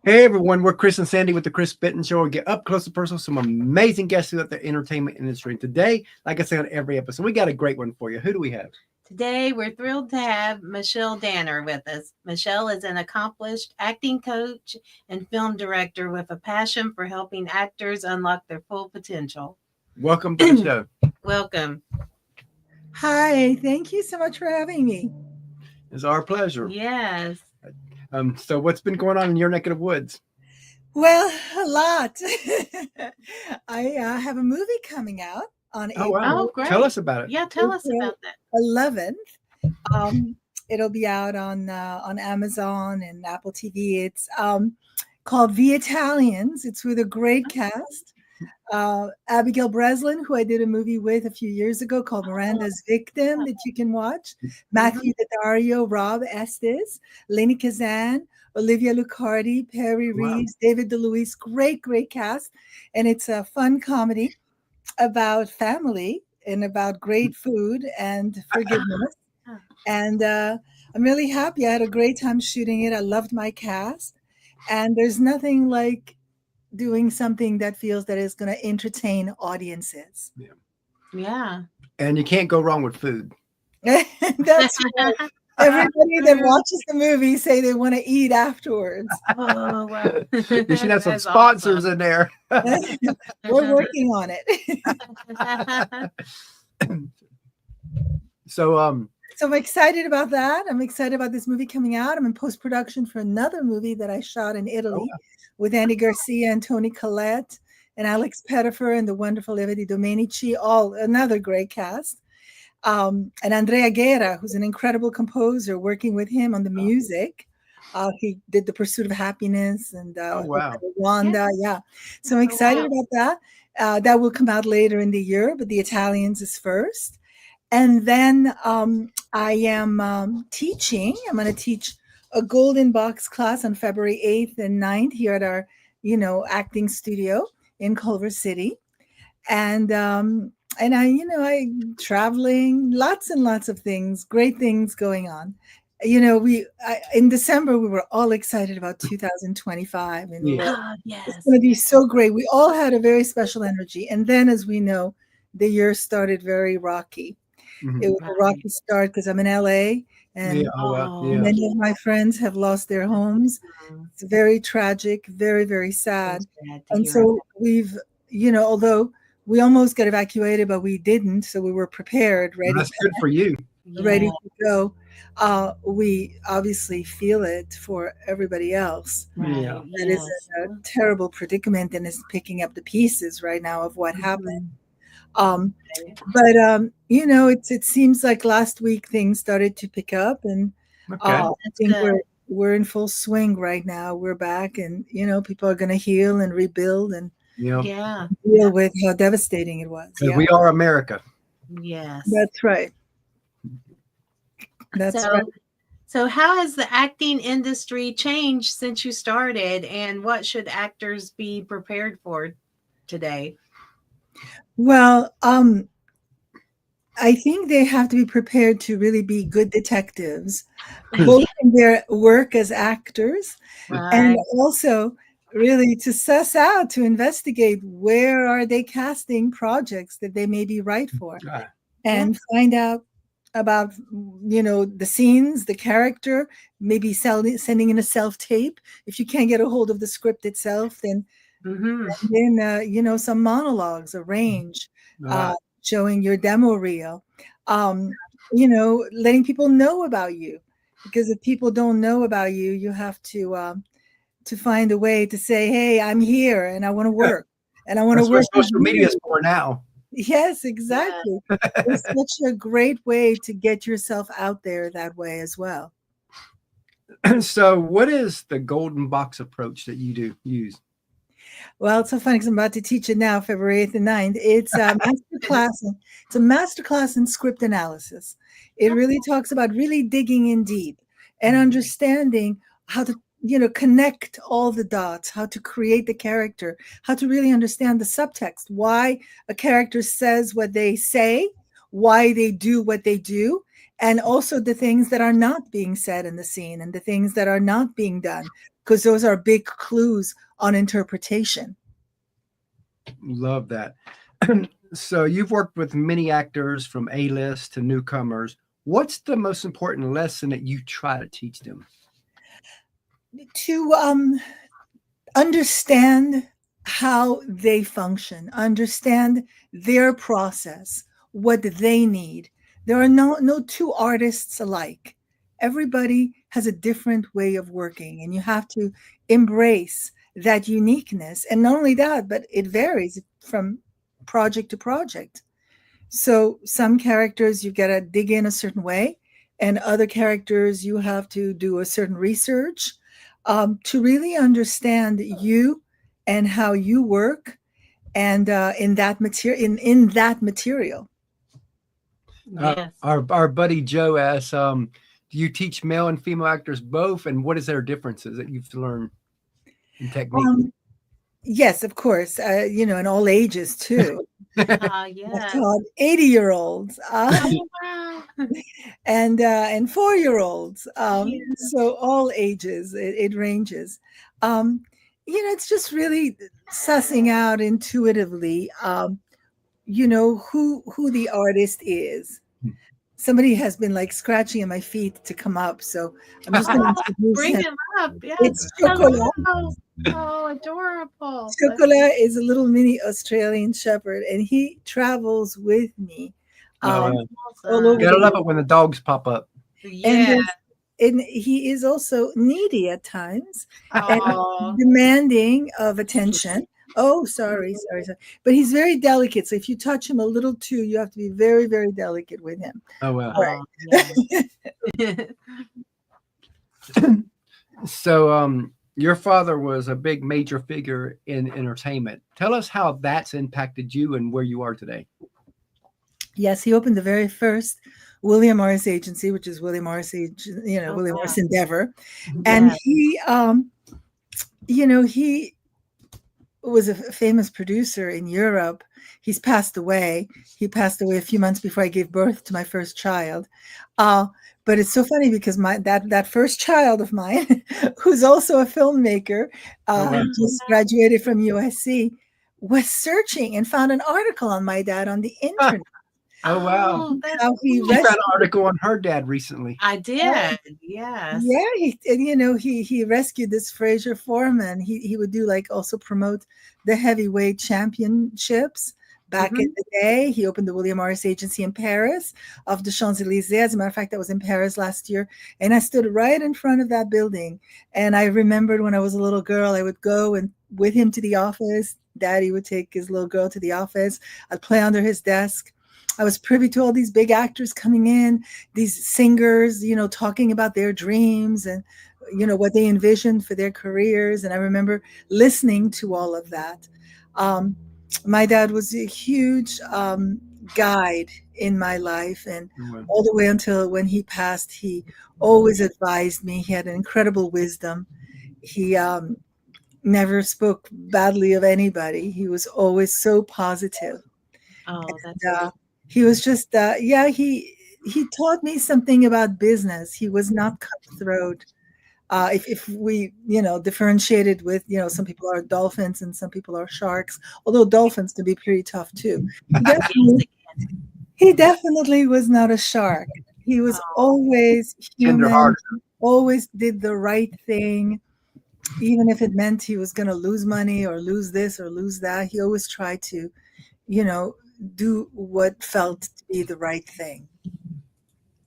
Hey everyone, we're Chris and Sandy with the Chris Benton Show. We get up close and personal, some amazing guests throughout the entertainment industry. And today, like I say on every episode, we got a great one for you. Who do we have? Today, we're thrilled to have Michelle Danner with us. Michelle is an accomplished acting coach and film director with a passion for helping actors unlock their full potential. Welcome to the show. Welcome. Hi, thank you so much for having me. It's our pleasure. Yes. So what's been going on in your neck of the woods? Well, a lot. I have a movie coming out on Oh, April wow. Oh, great. Tell us about it. Yeah, tell us about that. 11th. It'll be out on Amazon and Apple TV. It's called The Italians. It's with a great cast. Abigail Breslin, who I did a movie with a few years ago called Miranda's Victim that you can watch. Matthew Daddario, Rob Estes, Lenny Kazan, Olivia Lucardi, Perry Reeves, David DeLuise. Great cast. And it's a fun comedy about family and about great food and forgiveness. And I'm really happy. I had a great time shooting it. I loved my cast. And there's nothing like doing something that feels that is going to entertain audiences. Yeah. And you can't go wrong with food. That's right. Everybody that watches the movie say they want to eat afterwards. Oh, wow. You should have some That's sponsors awesome. in there. We're working on it. So So I'm excited about that. I'm excited about this movie coming out. I'm in post-production for another movie that I shot in Italy with Andy Garcia and Tony Collette and Alex Pettifer and the wonderful Eva Di Domenici, all another great cast. And Andrea Guerra, who's an incredible composer, working with him on the music. He did The Pursuit of Happiness and Wanda. Yeah. So I'm excited about that. That will come out later in the year, but The Italians is first. And then I am teaching. I'm going to teach a Golden Box class on February 8th and 9th here at our, acting studio in Culver City. And I traveling, lots and lots of things, great things going on. In December, we were all excited about 2025. And Yes. it's going to be so great. We all had a very special energy. And then, as we know, the year started very rocky. It was a rocky start because I'm in LA and many of my friends have lost their homes. It's very tragic, very, very sad. And so we've, although we almost got evacuated, but we didn't. So we were prepared, ready. That's good for you. Ready to go. We obviously feel it for everybody else. Yeah. That is a terrible predicament and is picking up the pieces right now of what happened. But it seems like last week things started to pick up, and I think we're in full swing right now. We're back, and people are going to heal and rebuild and deal with how devastating it was. Yeah. We are America. Yes, that's right. That's right. So how has the acting industry changed since you started, and what should actors be prepared for today? Well, I think they have to be prepared to really be good detectives, both in their work as actors and also really to suss out, to investigate where are they casting projects that they may be right for and find out about, the scenes, the character, maybe sending in a self-tape. If you can't get a hold of the script itself, then some monologues arrange, showing your demo reel, letting people know about you, because if people don't know about you, you have to find a way to say, hey, I'm here and I want to work and I want to work. Social media is for now. Yes, exactly. It's such a great way to get yourself out there that way as well. So what is the golden box approach that you use? Well, it's so funny because I'm about to teach it now, February 8th and 9th. It's a masterclass. It's a masterclass in script analysis. It really talks about really digging in deep and understanding how to, connect all the dots, how to create the character, how to really understand the subtext, why a character says what they say, why they do what they do, and also the things that are not being said in the scene and the things that are not being done. because those are big clues on interpretation. Love that. So you've worked with many actors from A-list to newcomers. What's the most important lesson that you try to teach them? To understand how they function, understand their process, what they need. There are no two artists alike. Everybody has a different way of working, and you have to embrace that uniqueness. And not only that, but it varies from project to project. So some characters you got to dig in a certain way, and other characters you have to do a certain research to really understand you and how you work, and in that material. Yes. Our buddy Joe asks, do you teach male and female actors both, and what is their differences that you've learned in technique? Yes, of course. In all ages too. Yes. I've taught 80-year-olds Oh, wow. and 4-year-olds. Yeah. So all ages, it ranges. It's just really sussing out intuitively, who the artist is. Somebody has been like scratching at my feet to come up, so I'm just going to introduce Bring him. him up. Yes. It's Chocolat. Oh, adorable. Chocolat is a little mini Australian Shepherd, and he travels with me. Awesome. all over Gotta the love world. it when the dogs pop up. Yeah. And he is also needy at times and Oh, demanding of attention. Oh, sorry. But he's very delicate. So if you touch him a little too, you have to be very, very delicate with him. Oh, wow. oh, yeah. So your father was a big major figure in entertainment. Tell us how that's impacted you and where you are today. Yes, he opened the very first William Morris agency, which is William Morris, William wow. Morris Endeavor. And Yes. he was a famous producer in Europe. He's passed away. He passed away a few months before I gave birth to my first child. But it's so funny because that first child of mine, who's also a filmmaker, just graduated from USC, was searching and found an article on my dad on the internet. Oh, wow. Oh, that's How he cool. She found rescued. an article on her dad recently. I did. Yes. Yeah, he rescued this Fraser Foreman. He would do also promote the heavyweight championships back in the day. He opened the William Morris agency in Paris off the Champs-Élysées. As a matter of fact, I was in Paris last year, and I stood right in front of that building. And I remembered when I was a little girl, I would go and with him to the office. Daddy would take his little girl to the office. I'd play under his desk. I was privy to all these big actors coming in, these singers, talking about their dreams and, what they envisioned for their careers. And I remember listening to all of that. My dad was a huge guide in my life. And all the way until when he passed, he always advised me. He had an incredible wisdom. He never spoke badly of anybody. He was always so positive. Oh, that's And, he was just, he taught me something about business. He was not cutthroat. If we, differentiated with, some people are dolphins and some people are sharks, although dolphins can be pretty tough too. He definitely was not a shark. He was always human, always did the right thing. Even if it meant he was going to lose money or lose this or lose that, he always tried to, do what felt to be the right thing.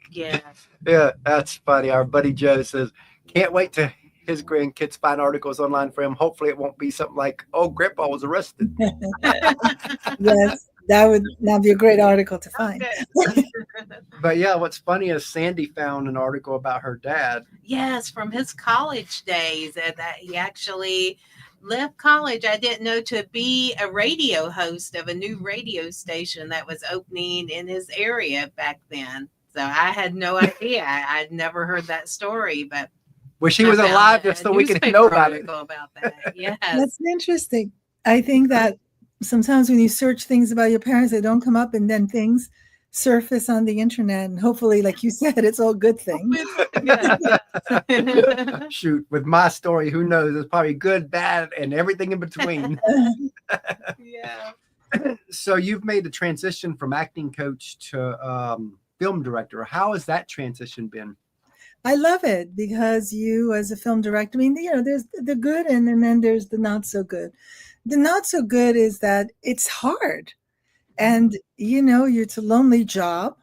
Yeah. Yeah, that's funny. Our buddy Joe says, can't wait to his grandkids find articles online for him. Hopefully it won't be something like, oh, Grandpa was arrested. Yes, that would not be a great article to find. But yeah, what's funny is Sandy found an article about her dad. Yes, from his college days, that he actually left college. I didn't know to be a radio host of a new radio station that was opening in his area back then. So I had no idea. I'd never heard that story, but wish he was alive just so we could know about it. About that. Yes. That's interesting. I think that sometimes when you search things about your parents, they don't come up, and then things surface on the internet, and hopefully, like you said, it's all good things. Shoot, with my story, who knows? It's probably good, bad, and everything in between. Yeah. So you've made the transition from acting coach to film director. How has that transition been? I love it because you, as a film director, I mean, there's the good and then there's the not so good. The not so good is that it's hard, and it's a lonely job,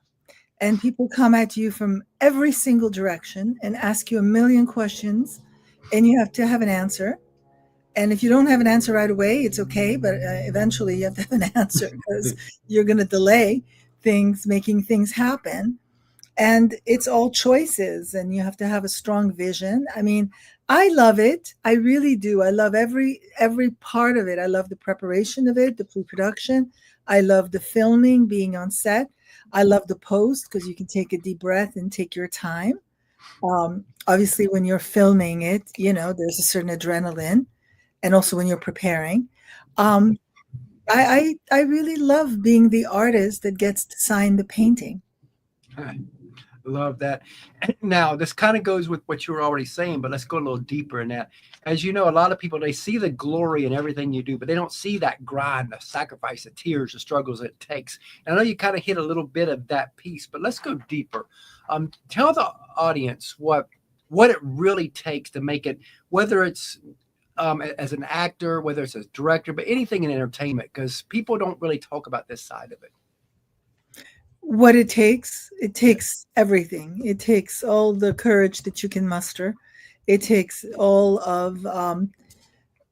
and people come at you from every single direction and ask you a million questions, and you have to have an answer. And if you don't have an answer right away, it's okay, but eventually you have to have an answer because you're going to delay things, making things happen. And it's all choices, and you have to have a strong vision. I mean, I love it. I really do. I love every part of it. I love the preparation of it, the pre-production. I love the filming, being on set. I love the post because you can take a deep breath and take your time. Obviously, when you're filming it, there's a certain adrenaline, and also when you're preparing. I really love being the artist that gets to sign the painting. Love that. Now, this kind of goes with what you were already saying, but let's go a little deeper in that. As you know, a lot of people, they see the glory in everything you do, but they don't see that grind, the sacrifice, the tears, the struggles it takes. And I know you kind of hit a little bit of that piece, but let's go deeper. Tell the audience what it really takes to make it, whether it's as an actor, whether it's a director, but anything in entertainment, because people don't really talk about this side of it. What it takes everything. It takes all the courage that you can muster. It takes all of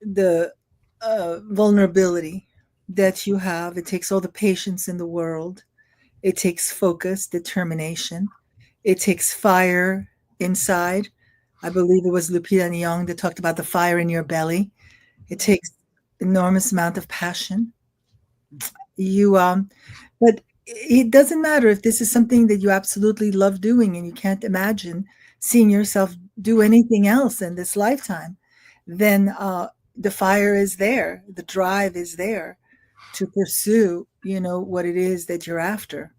the vulnerability that you have. It takes all the patience in the world. It takes focus, determination. It takes fire inside. I believe it was Lupita Nyong'o that talked about the fire in your belly. It takes enormous amount of passion. But it doesn't matter if this is something that you absolutely love doing and you can't imagine seeing yourself do anything else in this lifetime, then the fire is there, the drive is there to pursue, what it is that you're after.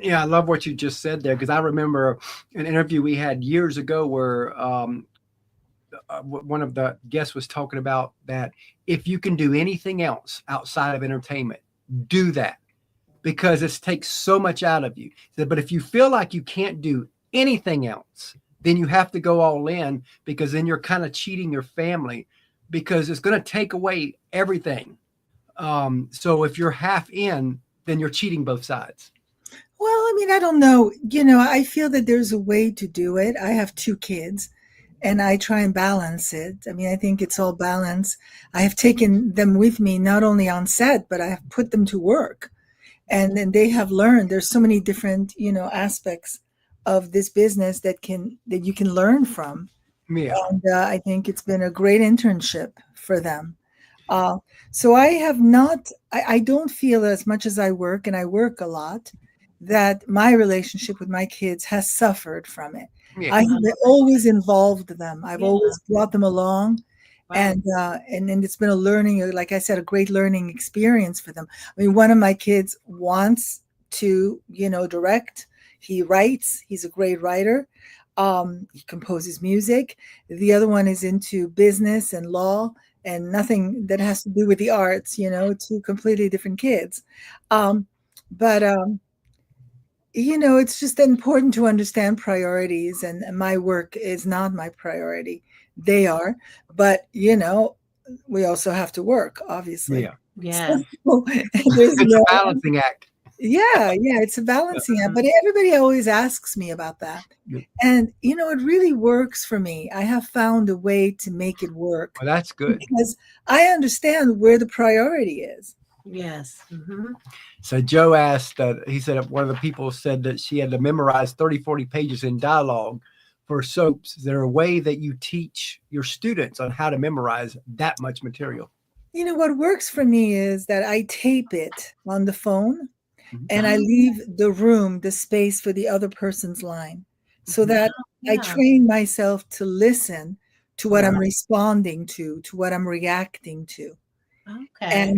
Yeah, I love what you just said there, because I remember an interview we had years ago where one of the guests was talking about that if you can do anything else outside of entertainment, do that, because it takes so much out of you. But if you feel like you can't do anything else, then you have to go all in, because then you're kind of cheating your family, because it's going to take away everything. So if you're half in, then you're cheating both sides. Well, I mean, I don't know. I feel that there's a way to do it. I have 2 kids and I try and balance it. I mean, I think it's all balance. I have taken them with me, not only on set, but I have put them to work. And then they have learned there's so many different, aspects of this business that you can learn from. Yeah. And I think it's been a great internship for them. So I have not, I don't feel as much as I work, and I work a lot, that my relationship with my kids has suffered from it. Yeah. I have always involved them. I've always brought them along. Wow. And it's been a learning, like I said, a great learning experience for them. I mean, one of my kids wants to, direct. He writes. He's a great writer. He composes music. The other one is into business and law and nothing that has to do with the arts, 2 completely different kids. But it's just important to understand priorities, and my work is not my priority. They are, but we also have to work, obviously. Yeah. Yeah. So, It's a balancing act. Yeah, it's a balancing act. But everybody always asks me about that. Yeah. And, it really works for me. I have found a way to make it work. Well, that's good. Because I understand where the priority is. Yes. Mm-hmm. So Joe asked, he said one of the people said that she had to memorize 30, 40 pages in dialogue for soaps. Is there a way that you teach your students on how to memorize that much material? What works for me is that I tape it on the phone, and I leave the room, the space for the other person's line, so that I train myself to listen to what I'm responding to what I'm reacting to. Okay.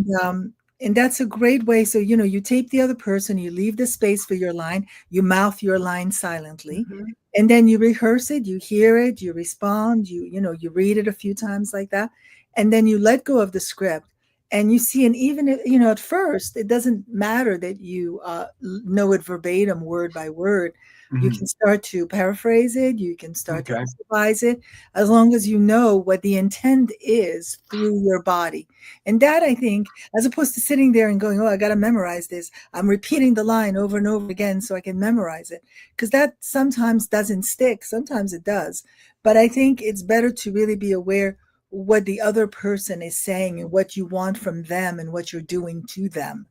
And that's a great way. So, you tape the other person, you leave the space for your line, you mouth your line silently, Mhm. and then you rehearse it, you hear it, you respond, you read it a few times like that, and then you let go of the script. And you see, and even at first, it doesn't matter that you know it verbatim, word by word. You Mhm. can start to paraphrase it. You can start to Okay. improvise it, as long as you know what the intent is through your body. And that, I think, as opposed to sitting there and going, oh, I got to memorize this. I'm repeating the line over and over again so I can memorize it. Because that sometimes doesn't stick. Sometimes it does. But I think it's better to really be aware what the other person is saying and what you want from them and what you're doing to them.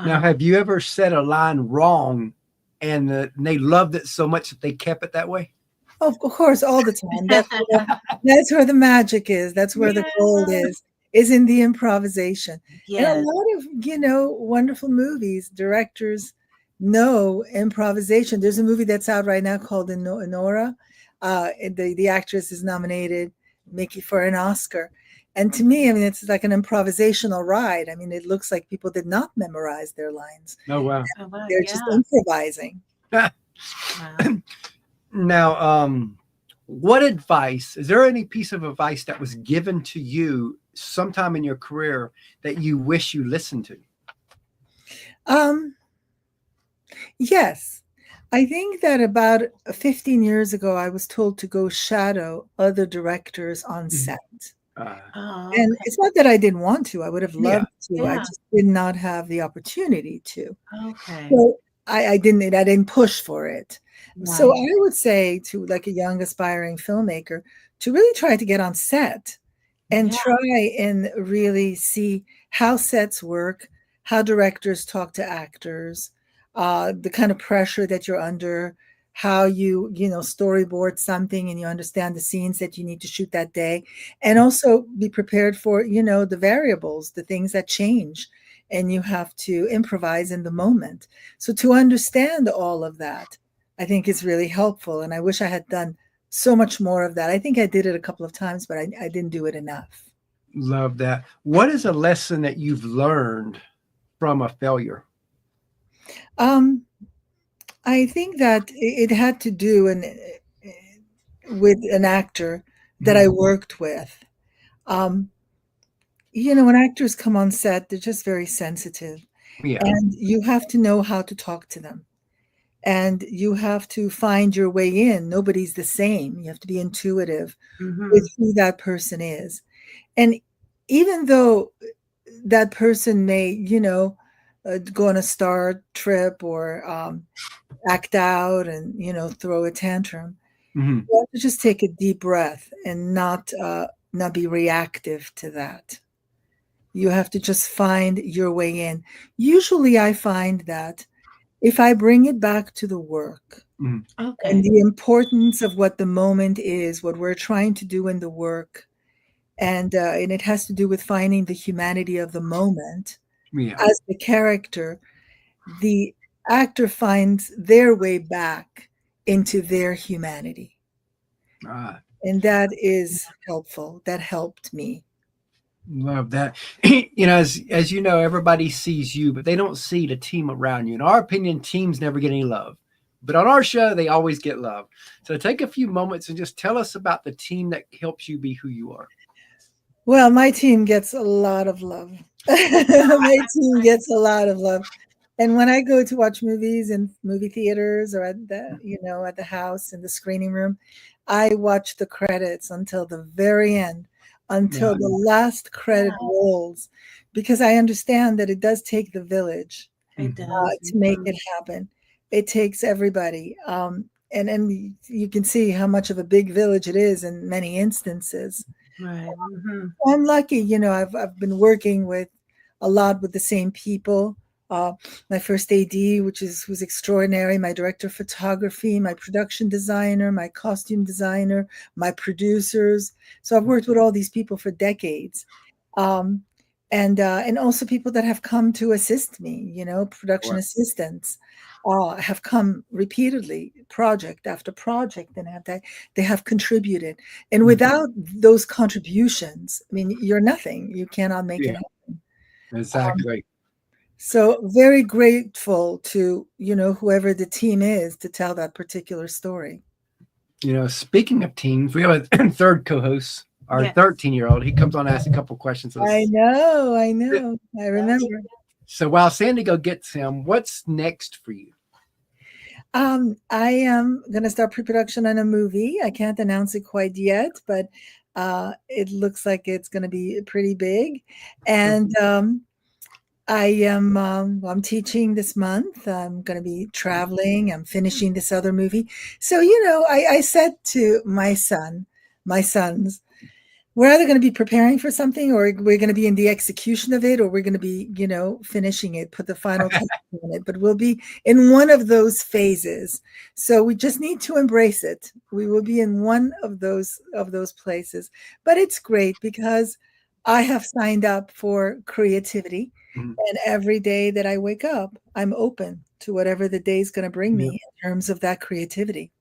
Now, have you ever said a line wrong and they loved it so much that they kept it that way? Of course, all the time. That's where the magic is. That's where the gold Yeah. is in the improvisation. And a Yes. lot of, wonderful movies, directors know improvisation. There's a movie that's out right now called Enora. The actress is nominated Mickey for an Oscar. And to me, I mean, it's like an improvisational ride. I mean, it looks like people did not memorize their lines. Oh, wow. Oh, wow. They're Yeah. just improvising. Wow. Now, what advice, is there any piece of advice that was given to you sometime in your career that you wish you listened to? Yes. I think that about 15 years ago, I was told to go shadow other directors on set. Uh, Oh, And okay. it's not that I didn't want to. I would have yeah. loved to. I Yeah. just did not have the opportunity to. Okay. So I didn't push for it. So Right. I would say to like a young aspiring filmmaker to really try to get on set and Yeah. try and really see how sets work, how directors talk to actors, the kind of pressure that you're under, how you storyboard something and you understand the scenes that you need to shoot that day, and also be prepared for the variables, the things that change, and you have to improvise in the moment. So to understand all of that, I think is really helpful, and I wish I had done so much more of that. I think I did it a couple of times, but I didn't do it enough. Love that. What is a lesson that you've learned from a failure? Um, I think that it had to do with an actor that I worked with. Um, when actors come on set, they're just very sensitive, Yeah. and you have to know how to talk to them. And you have to find your way in. Nobody's the same. You have to be intuitive with Mhm. who that person is. And even though that person may, go on a star trip or act out and, throw a tantrum, Mhm. you have to just take a deep breath and not be reactive to that. You have to just find your way in. Usually I find that if I bring it back to the work Mhm. and Okay. the importance of what the moment is, what we're trying to do in the work, and it has to do with finding the humanity of the moment Yeah. as the character, the actor finds their way back into their humanity. Ah, And that is helpful. That helped me. love that. As you know, everybody sees you, but they don't see the team around you. In our opinion, teams never get any love. But on our show, they always get love. So take a few moments and just tell us about the team that helps you be who you are. Well, my team gets a lot of love. My team gets a lot of love. And when I go to watch movies in movie theaters or at the house in the screening room, I watch the credits until the very end, until Yeah. the last credit Yeah. rolls, because I understand that it does take the village It Mhm. does. to make Mhm. it happen. It takes everybody. And you can see how much of a big village it is in many instances. Right. Mhm. I'm lucky, I've been working with a lot with the same people. My first AD, who's extraordinary, my director of photography, my production designer, my costume designer, my producers. So I've worked with all these people for decades. Um, and also people that have come to assist me, production Sure. assistants have come repeatedly, project after project, and they have contributed. And Mhm. without those contributions, I mean, you're nothing. You cannot make Yeah, it happen. Um, exactly. So very grateful to, whoever the team is to tell that particular story. Speaking of teams, we have a third co-host, our Yes. 13-year-old. He comes on and asks a couple questions. I know. I remember. So while Sandy go gets him, what's next for you? I am going to start pre-production on a movie. I can't announce it quite yet, but it looks like it's going to be pretty big. And I'm teaching this month. I'm going to be traveling. I'm finishing this other movie. So, I said to my sons, we're either going to be preparing for something, or we're going to be in the execution of it, or we're going to be, finishing it, put the final touch on it. But we'll be in one of those phases. So we just need to embrace it. We will be in one of those places. But it's great because I have signed up for creativity. And every day that I wake up, I'm open to whatever the day is going to bring me in terms of that creativity.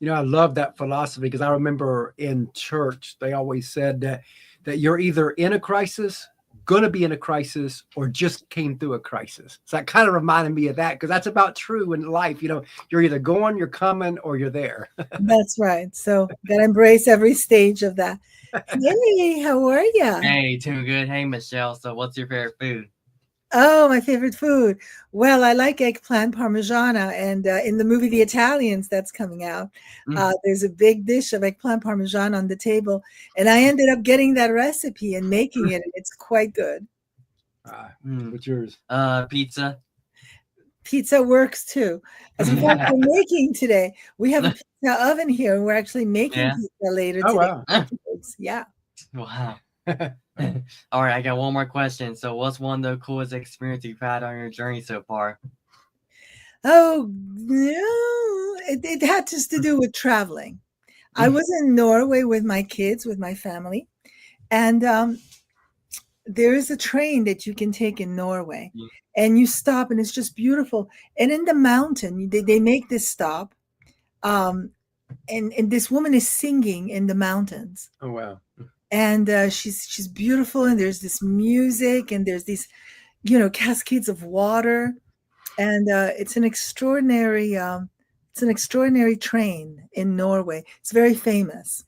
I love that philosophy, because I remember in church, they always said that you're either in a crisis, going to be in a crisis, or just came through a crisis. So that kind of reminded me of that, because that's about true in life. You're either going, you're coming, or you're there. That's right. So got to embrace every stage of that. Hey, how are you? Hey, doing good. Hey, Michelle. So what's your favorite food? Oh, my favorite food. Well, I like eggplant parmigiana, and in the movie The Italians that's coming out, there's a big dish of eggplant parmesan on the table, and I ended up getting that recipe and making it, and it's quite good. What's yours? Pizza. Pizza works too. As a matter of fact, we're making today. We have a pizza oven here, and we're actually making pizza later today. Wow. Yeah. Wow. All right, I got one more question. So what's one of the coolest experiences you've had on your journey so far? Oh, no, it had just to do with traveling. I was in Norway with my kids, with my family, and there is a train that you can take in Norway, and you stop, and it's just beautiful. And in the mountain, they make this stop, and this woman is singing in the mountains. Oh, wow. And she's beautiful, and there's this music, and there's these, cascades of water, and it's an extraordinary train in Norway. It's very famous.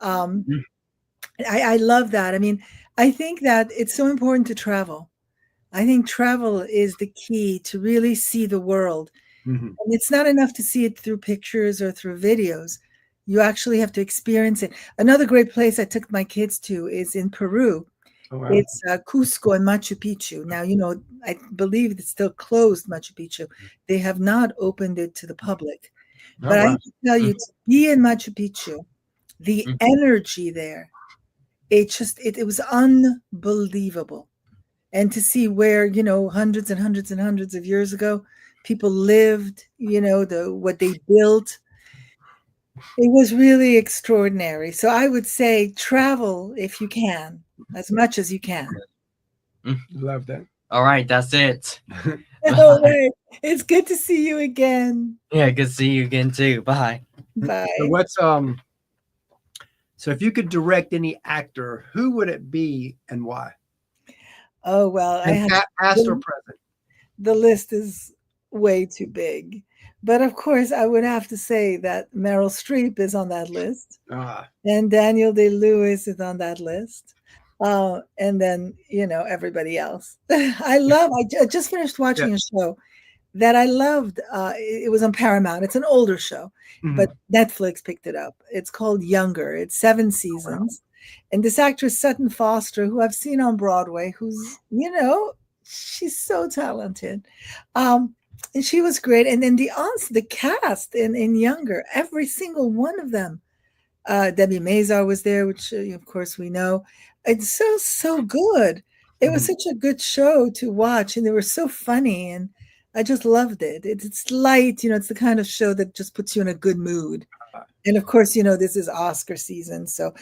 I love that. I mean, I think that it's so important to travel. I think travel is the key to really see the world. And it's not enough to see it through pictures or through videos. You actually have to experience it. Another great place I took my kids to is in Peru. Oh, wow. It's Cusco and Machu Picchu. Now, I believe it's still closed, Machu Picchu. They have not opened it to the public. But I can tell you, to be in Machu Picchu, the energy there, it was unbelievable. And to see where, hundreds and hundreds and hundreds of years ago, people lived, what they built. It was really extraordinary. So I would say travel if you can, as much as you can. Love that. All right, that's it. All right. It's good to see you again. Yeah, good to see you again too. Bye. Bye. So so if you could direct any actor, who would it be and why? Oh, well, past or present. The list is way too big. But of course, I would have to say that Meryl Streep is on that list. And Daniel Day-Lewis is on that list. And then, everybody else. I just finished watching a show that I loved. It was on Paramount. It's an older show, but Netflix picked it up. It's called Younger. It's 7 seasons. And this actress, Sutton Foster, who I've seen on Broadway, who's, she's so talented. And she was great. And then the cast in Younger, every single one of them. Debbie Mazar was there, which of course we know. It's so good. It was such a good show to watch, and they were so funny, and I just loved it. It's light, it's the kind of show that just puts you in a good mood. And of course, this is Oscar season, so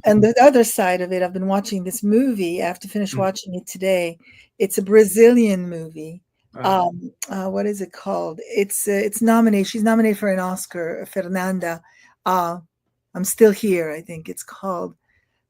and the other side of it, I've been watching this movie. I have to finish watching it today. It's a Brazilian movie. What is it called? It's nominated. She's nominated for an Oscar, Fernanda. I'm Still Here, I think it's called.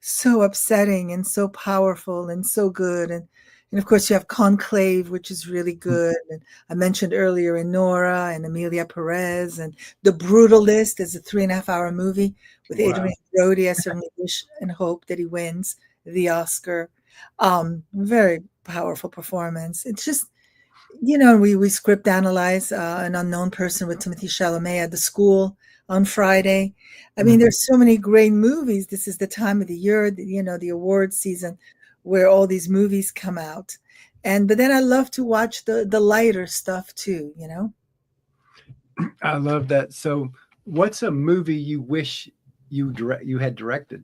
So upsetting and so powerful and so good. And And of course, you have Conclave, which is really good. And I mentioned earlier Nora and Amelia Perez, and The Brutalist is a 3.5-hour movie with Wow. Adrian Brody. I certainly wish and hope that he wins the Oscar. Very powerful performance. It's just, we script analyze An Unknown Person with Timothée Chalamet at the school on Friday. I mean, there's so many great movies. This is the time of the year, the award season, where all these movies come out. But then I love to watch the lighter stuff too, I love that. So what's a movie you wish you had directed?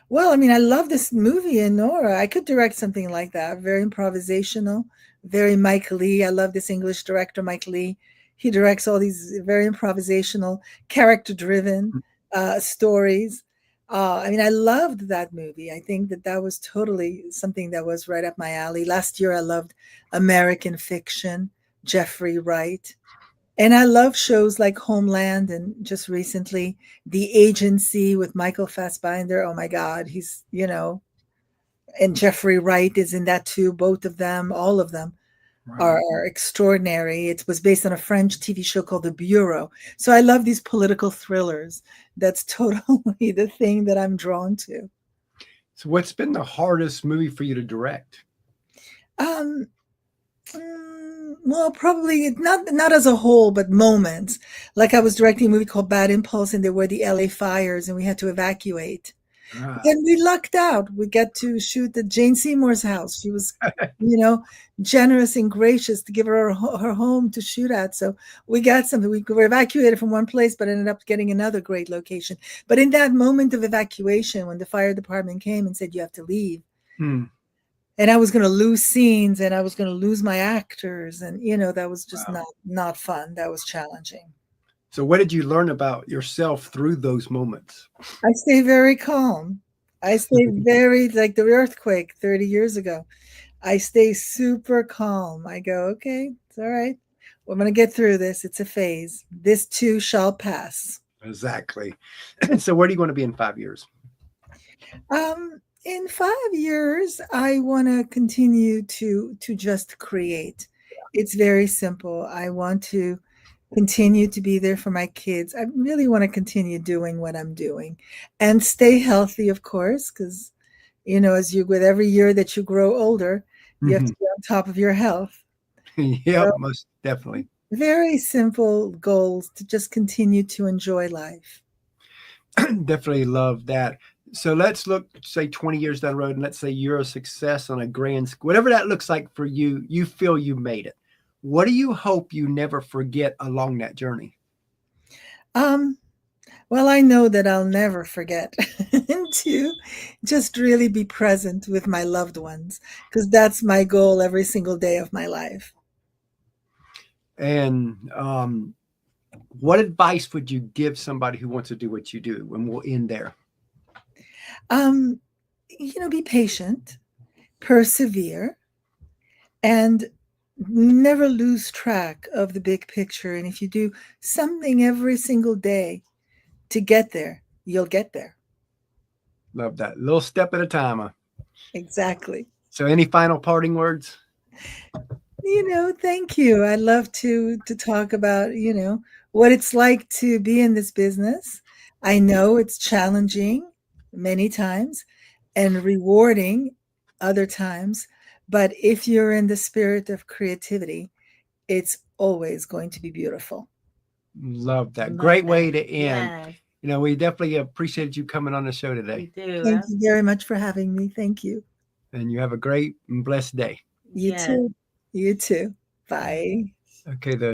Well, I mean, I love this movie in Nora. I could direct something like that. Very improvisational, very Mike Lee. I love this English director, Mike Lee. He directs all these very improvisational, character-driven stories. I mean, I loved that movie. I think that was totally something that was right up my alley. Last year, I loved American Fiction, Jeffrey Wright. And I love shows like Homeland, and just recently, The Agency with Michael Fassbender. Oh my God, he's, and Jeffrey Wright is in that too. Both of them, all of them are extraordinary. It was based on a French TV show called The Bureau. So I love these political thrillers. That's totally the thing that I'm drawn to. So what's been the hardest movie for you to direct? Well, probably not as a whole, but moments. Like I was directing a movie called Bad Impulse, and there were the LA fires, and we had to evacuate. And we lucked out. We got to shoot at Jane Seymour's house. She was, generous and gracious to give her home to shoot at. So we got something. We were evacuated from one place, but ended up getting another great location. But in that moment of evacuation, when the fire department came and said, you have to leave, and I was going to lose scenes, and I was going to lose my actors, and that was just not fun. That was challenging. So what did you learn about yourself through those moments? I stay very calm. I stay very, like the earthquake 30 years ago. I stay super calm. I go, okay, it's all right. We're going to get through this. It's a phase. This too shall pass. Exactly. So where do you want to be in 5 years? In 5 years, I want to continue to just create. It's very simple. I want to continue to be there for my kids. I really want to continue doing what I'm doing and stay healthy, of course, because, with every year that you grow older, you have to be on top of your health. Yeah, so, most definitely. Very simple goals to just continue to enjoy life. Definitely love that. So let's look, say 20 years down the road, and let's say you're a success on a grand scale, whatever that looks like for you, you feel you made it. What do you hope you never forget along that journey? Well, I know that I'll never forget to just really be present with my loved ones, because that's my goal every single day of my life. And what advice would you give somebody who wants to do what you do? And we'll end there. Be patient, persevere, and never lose track of the big picture. And if you do something every single day to get there, you'll get there. Love that. Little step at a time. Huh? Exactly. So any final parting words? Thank you. I love to talk about, what it's like to be in this business. I know it's challenging many times and rewarding other times. But if you're in the spirit of creativity, it's always going to be beautiful. Love that. Great way to end. Yes. We definitely appreciated you coming on the show today. We do. Thank you very much for having me. Thank you. And you have a great and blessed day. You too. You too. Bye. Okay.